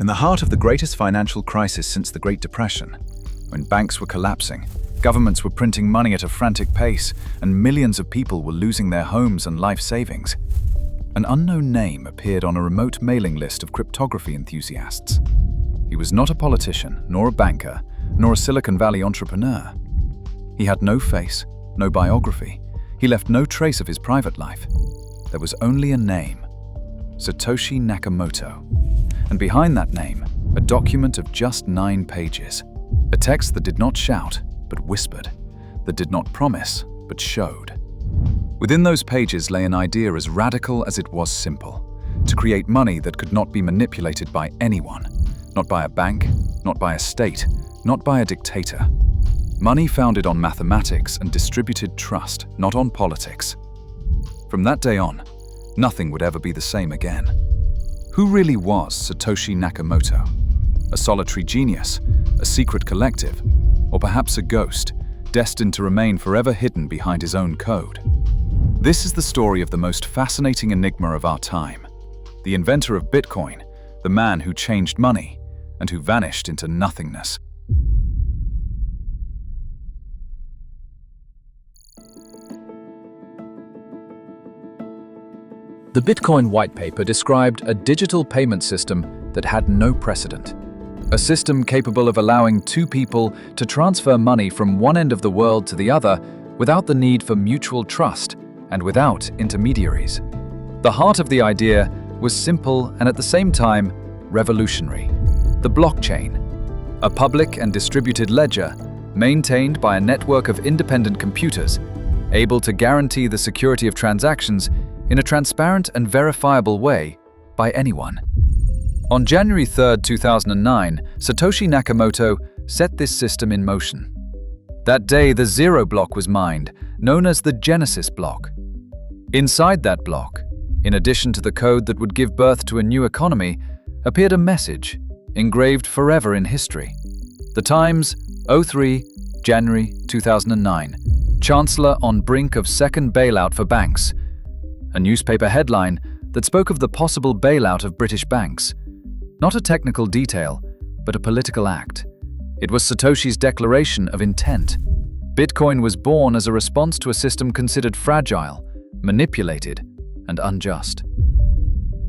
In the heart of the greatest financial crisis since the Great Depression, when banks were collapsing, governments were printing money at a frantic pace, and millions of people were losing their homes and life savings, an unknown name appeared on a remote mailing list of cryptography enthusiasts. He was not a politician, nor a banker, nor a Silicon Valley entrepreneur. He had no face, no biography. He left no trace of his private life. There was only a name: Satoshi Nakamoto. And behind that name, a document of just 9 pages. A text that did not shout, but whispered, that did not promise, but showed. Within those pages lay an idea as radical as it was simple: to create money that could not be manipulated by anyone, not by a bank, not by a state, not by a dictator. Money founded on mathematics and distributed trust, not on politics. From that day on, nothing would ever be the same again. Who really was Satoshi Nakamoto? A solitary genius, a secret collective, or perhaps a ghost, destined to remain forever hidden behind his own code? This is the story of the most fascinating enigma of our time: the inventor of Bitcoin, the man who changed money, and who vanished into nothingness. The Bitcoin white paper described a digital payment system that had no precedent. A system capable of allowing 2 people to transfer money from one end of the world to the other without the need for mutual trust and without intermediaries. The heart of the idea was simple and at the same time revolutionary: the blockchain, a public and distributed ledger maintained by a network of independent computers, able to guarantee the security of transactions in a transparent and verifiable way by anyone. On January 3, 2009, Satoshi Nakamoto set this system in motion. That day, the zero block was mined, known as the Genesis block. Inside that block, in addition to the code that would give birth to a new economy, appeared a message, engraved forever in history. The Times, 03, January 2009. Chancellor on brink of second bailout for banks. A newspaper headline that spoke of the possible bailout of British banks. Not a technical detail, but a political act. It was Satoshi's declaration of intent. Bitcoin was born as a response to a system considered fragile, manipulated, and unjust.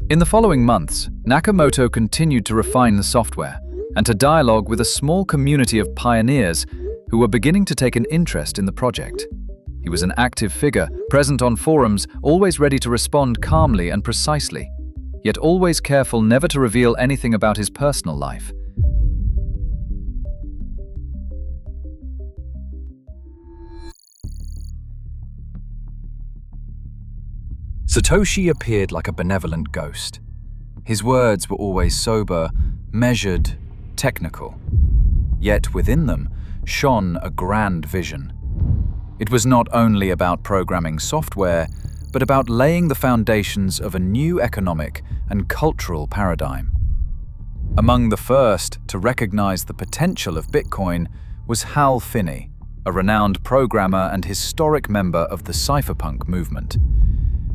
In the following months, Nakamoto continued to refine the software and to dialogue with a small community of pioneers who were beginning to take an interest in the project. He was an active figure, present on forums, always ready to respond calmly and precisely, yet always careful never to reveal anything about his personal life. Satoshi appeared like a benevolent ghost. His words were always sober, measured, technical. Yet within them shone a grand vision. It was not only about programming software, but about laying the foundations of a new economic and cultural paradigm. Among the first to recognize the potential of Bitcoin was Hal Finney, a renowned programmer and historic member of the cypherpunk movement.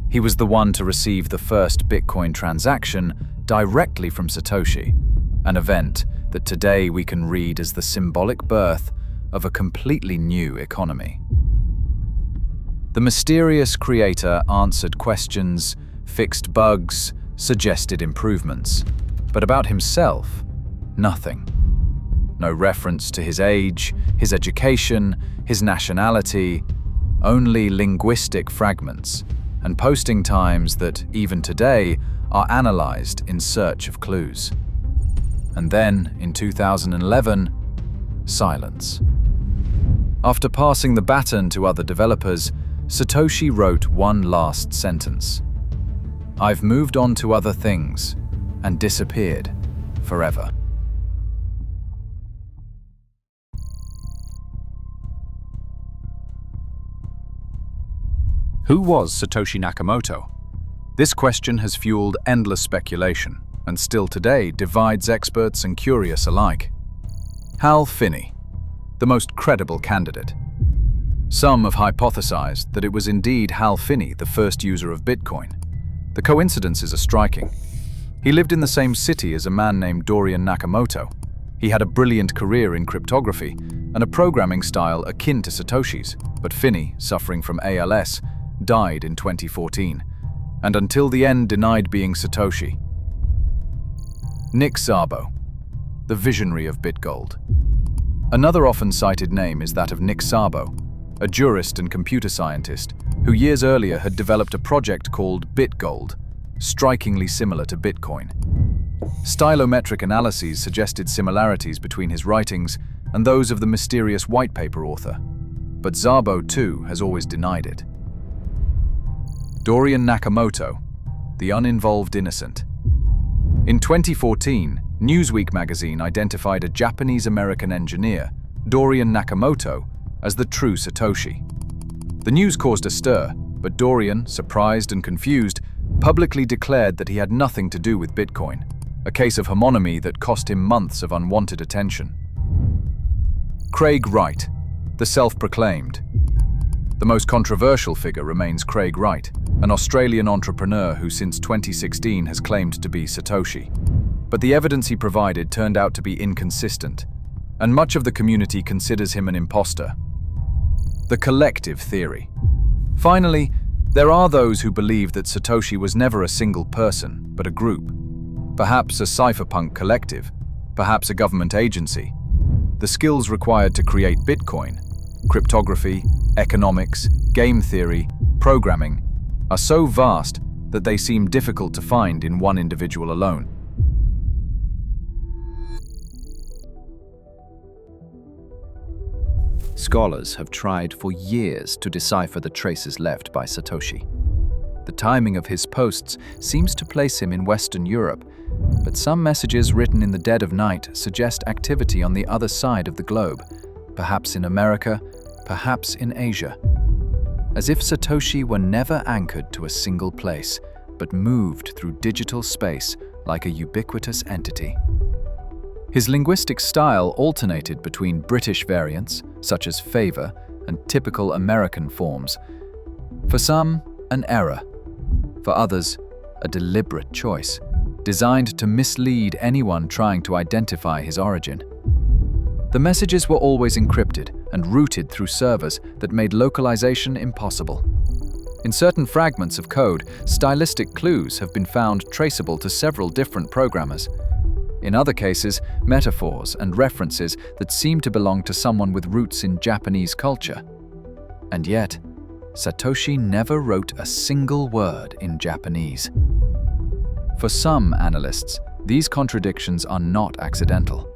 He was the one to receive the first Bitcoin transaction directly from Satoshi, an event that today we can read as the symbolic birth of a completely new economy. The mysterious creator answered questions, fixed bugs, suggested improvements. But about himself, nothing. No reference to his age, his education, his nationality, only linguistic fragments and posting times that, even today, are analyzed in search of clues. And then, in 2011, silence. After passing the baton to other developers, Satoshi wrote one last sentence: "I've moved on to other things," and disappeared forever. Who was Satoshi Nakamoto? This question has fueled endless speculation, and still today divides experts and curious alike. Hal Finney, the most credible candidate. Some have hypothesized that it was indeed Hal Finney, the first user of Bitcoin. The coincidences are striking. He lived in the same city as a man named Dorian Nakamoto. He had a brilliant career in cryptography and a programming style akin to Satoshi's, but Finney, suffering from ALS, died in 2014, and until the end denied being Satoshi. Nick Szabo, the visionary of BitGold. Another often cited name is that of Nick Szabo, a jurist and computer scientist who years earlier had developed a project called BitGold, strikingly similar to Bitcoin. Stylometric analyses suggested similarities between his writings and those of the mysterious white paper author, but Szabo too has always denied it. Dorian Nakamoto, the uninvolved innocent. In 2014, Newsweek magazine identified a Japanese-American engineer, Dorian Nakamoto, as the true Satoshi. The news caused a stir, but Dorian, surprised and confused, publicly declared that he had nothing to do with Bitcoin, a case of homonymy that cost him months of unwanted attention. Craig Wright, the self-proclaimed. The most controversial figure remains Craig Wright, an Australian entrepreneur who since 2016 has claimed to be Satoshi. But the evidence he provided turned out to be inconsistent, and much of the community considers him an imposter. The collective theory. Finally, there are those who believe that Satoshi was never a single person, but a group. Perhaps a cypherpunk collective, perhaps a government agency. The skills required to create Bitcoin, cryptography, economics, game theory, programming, are so vast that they seem difficult to find in one individual alone. Scholars have tried for years to decipher the traces left by Satoshi. The timing of his posts seems to place him in Western Europe, but some messages written in the dead of night suggest activity on the other side of the globe, perhaps in America, perhaps in Asia. As if Satoshi were never anchored to a single place, but moved through digital space like a ubiquitous entity. His linguistic style alternated between British variants, such as favor, and typical American forms. For some, an error. For others, a deliberate choice, designed to mislead anyone trying to identify his origin. The messages were always encrypted and routed through servers that made localization impossible. In certain fragments of code, stylistic clues have been found traceable to several different programmers. In other cases, metaphors and references that seem to belong to someone with roots in Japanese culture. And yet, Satoshi never wrote a single word in Japanese. For some analysts, these contradictions are not accidental.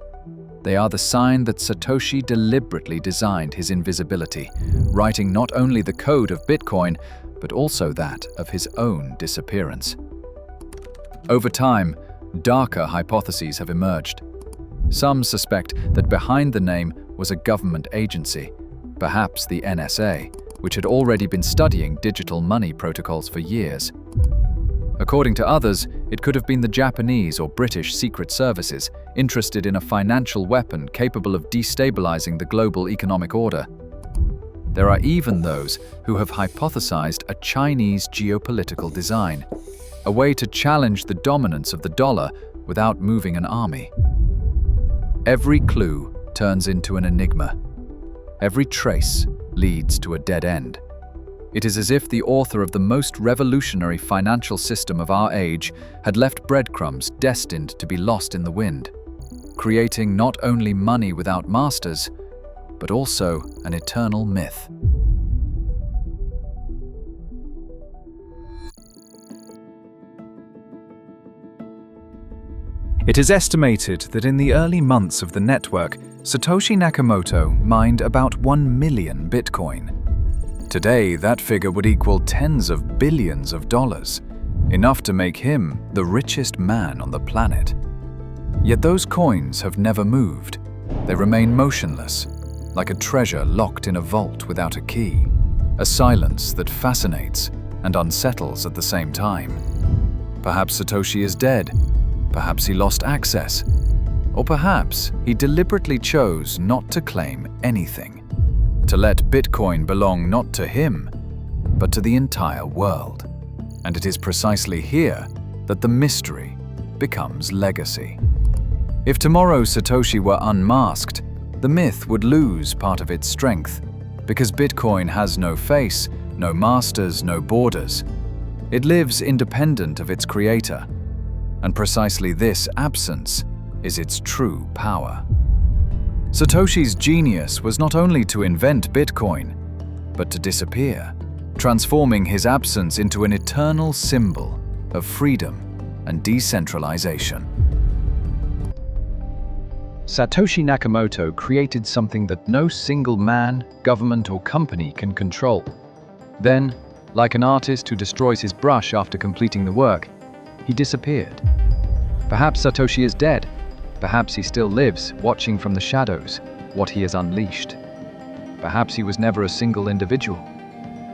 They are the sign that Satoshi deliberately designed his invisibility, writing not only the code of Bitcoin, but also that of his own disappearance. Over time, darker hypotheses have emerged. Some suspect that behind the name was a government agency, perhaps the NSA, which had already been studying digital money protocols for years. According to others, it could have been the Japanese or British secret services interested in a financial weapon capable of destabilizing the global economic order. There are even those who have hypothesized a Chinese geopolitical design, a way to challenge the dominance of the dollar without moving an army. Every clue turns into an enigma. Every trace leads to a dead end. It is as if the author of the most revolutionary financial system of our age had left breadcrumbs destined to be lost in the wind, creating not only money without masters, but also an eternal myth. It is estimated that in the early months of the network, Satoshi Nakamoto mined about 1 million Bitcoin. Today, that figure would equal tens of billions of dollars, enough to make him the richest man on the planet. Yet those coins have never moved. They remain motionless, like a treasure locked in a vault without a key, a silence that fascinates and unsettles at the same time. Perhaps Satoshi is dead. Perhaps he lost access. Or perhaps he deliberately chose not to claim anything, to let Bitcoin belong not to him, but to the entire world. And it is precisely here that the mystery, becomes legacy. If tomorrow Satoshi were unmasked, the myth would lose part of its strength, because Bitcoin has no face, no masters, no borders. It lives independent of its creator, and precisely this absence is its true power. Satoshi's genius was not only to invent Bitcoin, but to disappear, transforming his absence into an eternal symbol of freedom and decentralization. Satoshi Nakamoto created something that no single man, government, or company can control. Then, like an artist who destroys his brush after completing the work, he disappeared. Perhaps Satoshi is dead. Perhaps he still lives, watching from the shadows what he has unleashed. Perhaps he was never a single individual.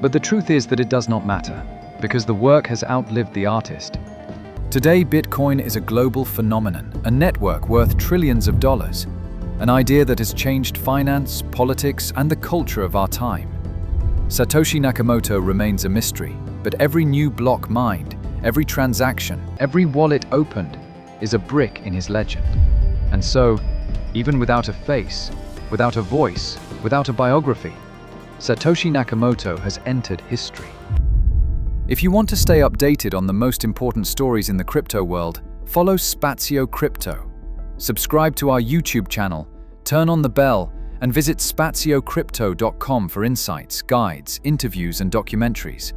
But the truth is that it does not matter, because the work has outlived the artist. Today, Bitcoin is a global phenomenon, a network worth trillions of dollars, an idea that has changed finance, politics, and the culture of our time. Satoshi Nakamoto remains a mystery, but every new block mined, every transaction, Every wallet opened is a brick in his legend. And so, even without a face, without a voice, without a biography, Satoshi Nakamoto has entered history. If you want to stay updated on the most important stories in the crypto world, follow Spazio Crypto. Subscribe to our YouTube channel, turn on the bell, and visit spaziocrypto.com for insights, guides, interviews, and documentaries.